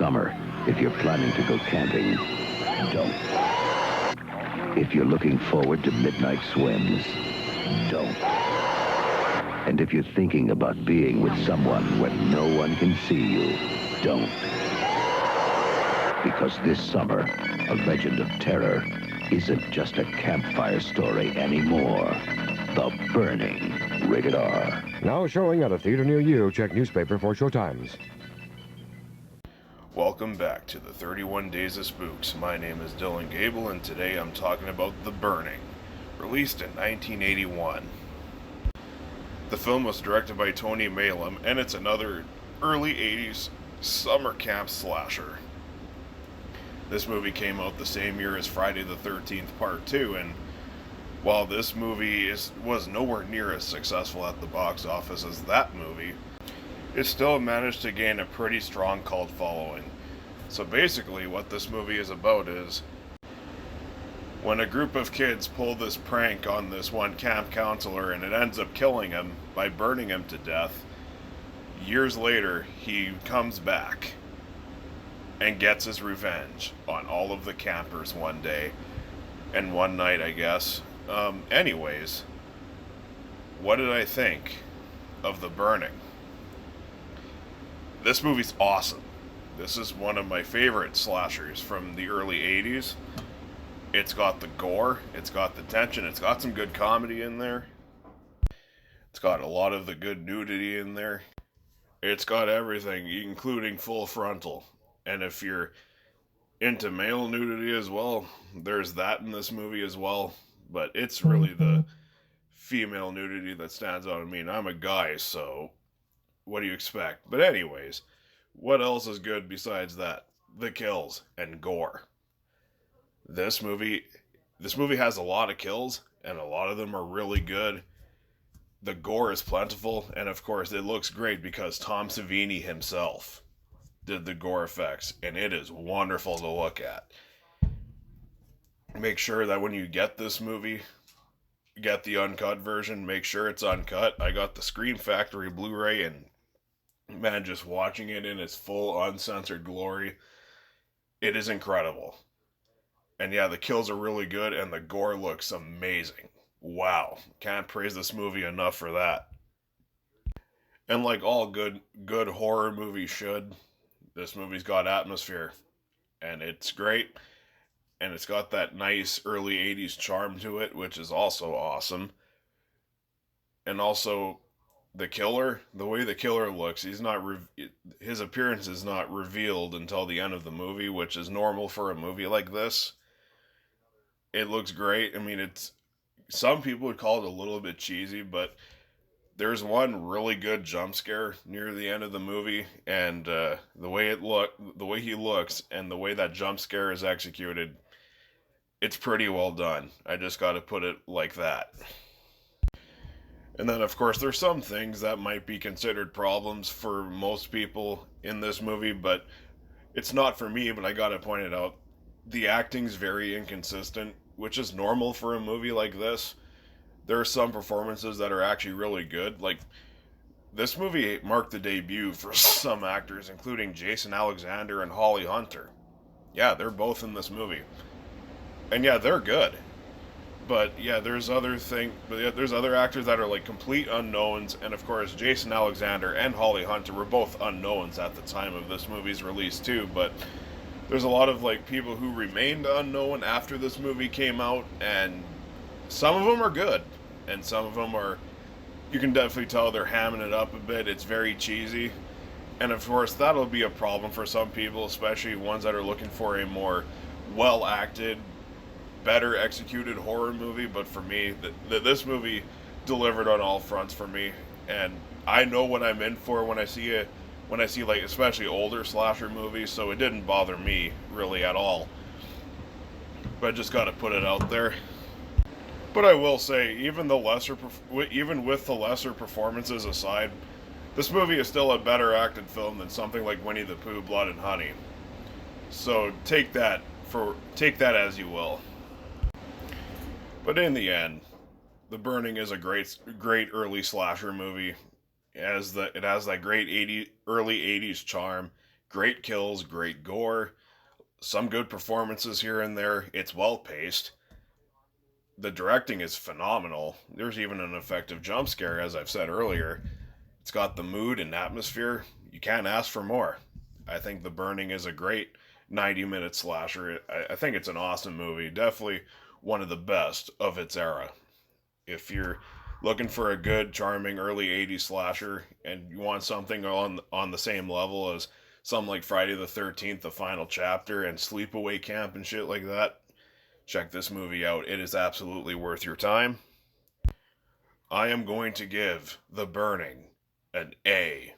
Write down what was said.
summer, if you're planning to go camping, don't. If you're looking forward to midnight swims, don't. And if you're thinking about being with someone where no one can see you, don't. Because this summer, a legend of terror isn't just a campfire story anymore. The Burning, rated R. Now showing at a theater near you. Check newspaper for showtimes. Welcome back to the 31 Days of Spooks. My name is Dylan Goebel, and today I'm talking about The Burning, released in 1981. The film was directed by Tony Maylam, and it's another early 80s summer camp slasher. This movie came out the same year as Friday the 13th Part 2, and while this movie was nowhere near as successful at the box office as that movie, it still managed to gain a pretty strong cult following. So basically what this movie is about is when a group of kids pull this prank on this one camp counselor and it ends up killing him by burning him to death, years later he comes back and gets his revenge on all of the campers one day and one night, I guess. Anyways, what did I think of The Burning? This movie's awesome. This is one of my favorite slashers from the early 80s. It's got the gore, it's got the tension, it's got some good comedy in there. It's got a lot of the good nudity in there. It's got everything, including full frontal. And if you're into male nudity as well, there's that in this movie as well. But it's really the female nudity that stands out. I mean, I'm a guy, so what do you expect? But anyways, what else is good besides that? The kills and gore. This movie has a lot of kills, and a lot of them are really good. The gore is plentiful, and of course it looks great because Tom Savini himself did the gore effects, and it is wonderful to look at. Make sure that when you get this movie, get the uncut version, make sure it's uncut. I got the Scream Factory Blu-ray, and man, just watching it in its full uncensored glory, it is incredible. And yeah, the kills are really good, and the gore looks amazing. Wow, can't praise this movie enough for that. And like all good horror movies should, this movie's got atmosphere, and it's great. And it's got that nice early 80s charm to it, which is also awesome. And also, the killer, the way the killer looks, his appearance is not revealed until the end of the movie, which is normal for a movie like this. It looks great. I mean, some people would call it a little bit cheesy, but there's one really good jump scare near the end of the movie, and the way he looks, and the way that jump scare is executed, it's pretty well done. I just got to put it like that. And then, of course, there's some things that might be considered problems for most people in this movie, but it's not for me, but I got to point it out. The acting's very inconsistent, which is normal for a movie like this. There are some performances that are actually really good. Like, this movie marked the debut for some actors, including Jason Alexander and Holly Hunter. Yeah, they're both in this movie. And yeah, they're good. But yeah, there's other actors that are like complete unknowns, and of course Jason Alexander and Holly Hunter were both unknowns at the time of this movie's release too, but there's a lot of like people who remained unknown after this movie came out, and some of them are good, and some of them are, you can definitely tell they're hamming it up a bit. It's very cheesy, and of course that'll be a problem for some people, especially ones that are looking for a more well acted, better executed horror movie. But for me, this movie delivered on all fronts for me, and I know what I'm in for when I see like especially older slasher movies, so it didn't bother me really at all. But I just got to put it out there. But I will say, even with the lesser performances aside, this movie is still a better acted film than something like Winnie the Pooh, Blood and Honey. So take that as you will. But in the end, The Burning is a great early slasher movie. It has that great early 80s charm. Great kills, great gore, some good performances here and there. It's well paced. The directing is phenomenal. There's even an effective jump scare, as I've said earlier. It's got the mood and atmosphere. You can't ask for more. I think The Burning is a great 90-minute slasher. I think it's an awesome movie. Definitely one of the best of its era. If you're looking for a good, charming early 80s slasher and you want something on the same level as something like Friday the 13th, The Final Chapter, and Sleepaway Camp and shit like that, check this movie out. It is absolutely worth your time. I am going to give The Burning an A.